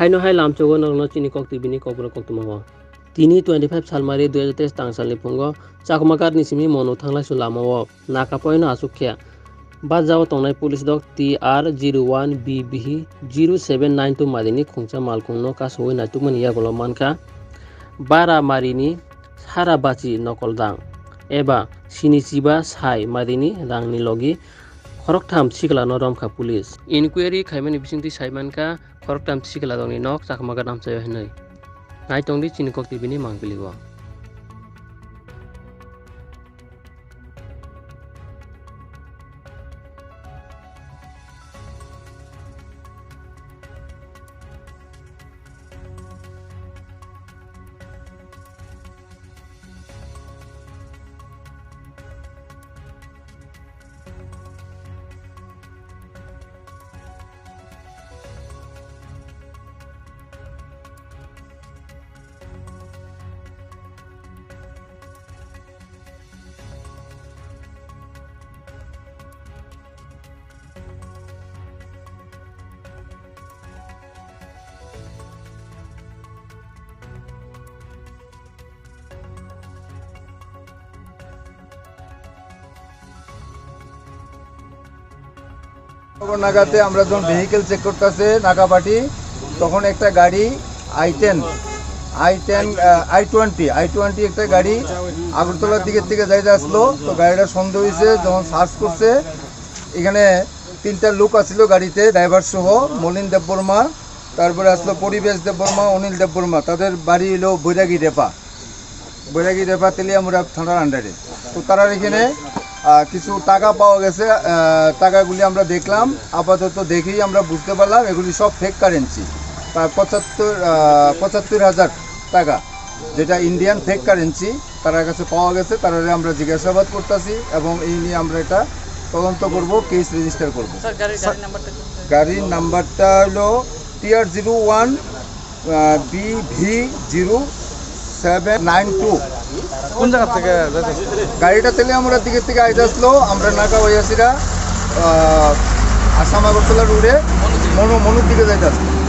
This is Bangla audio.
haino hai lamchogo norno chini kok tibini kopro kok tumago tini 25 salmari 2023 tang salni pungo chakmagar ni simi mono thanglai su lamao nakapoino asukya Bajao tongnai police dog TR01BB 0792 madini khungcha malkhungno kasoi natumani yagolo manka bara marini sarabachi nokoldang eba sinichiba sai madini rangni logi khoroktham siklano romkha police inquiry khaimani bisingti saimanka khoroktham sikla dongni nok chakmaga namchayo hinai naitongdi chinikok tibini mangpiligo নাগাতে আমরা যখন ভেহিকেল চেক করতেছে নাকাপাটি তখন একটা গাড়ি i20 একটা গাড়ি আগরতলার দিকের থেকে যাইতে আসলো তো গাড়িটা সন্দেহ হয়েছে যখন সার্চ করছে এখানে 3টা লোক আসছিল গাড়িতে ড্রাইভার সহ মলিন দেববর্মা তারপরে আসলো পরিবেশ দেববর্মা অনিল দেববর্মা তাদের বাড়ি হলো বৈরাগী রেপা তেলিয়ামুড়া থানার আন্ডারে তো তারা এখানে কিছু টাকা পাওয়া গেছে টাকাগুলি আমরা দেখলাম আপাতত দেখেই আমরা বুঝতে পারলাম এগুলি সব ফেক কারেন্সি প্রায় ৭৫,০০০ টাকা যেটা ইন্ডিয়ান ফেক কারেন্সি তার কাছে পাওয়া গেছে তারা আমরা জিজ্ঞাসাবাদ করতেছি এবং এই নিয়ে আমরা এটা তদন্ত করব কেস রেজিস্টার করব গাড়ির নাম্বারটা হলো TR01 BV 0792 কোন জায়গা থেকে গাড়িটা তেলিয়ামুড়ার দিকের থেকে আইতে আসলো আমরা নাকা ওয়াসিরা আসাম আগরতলা রোডে মনুর দিকে যাইতে আসলো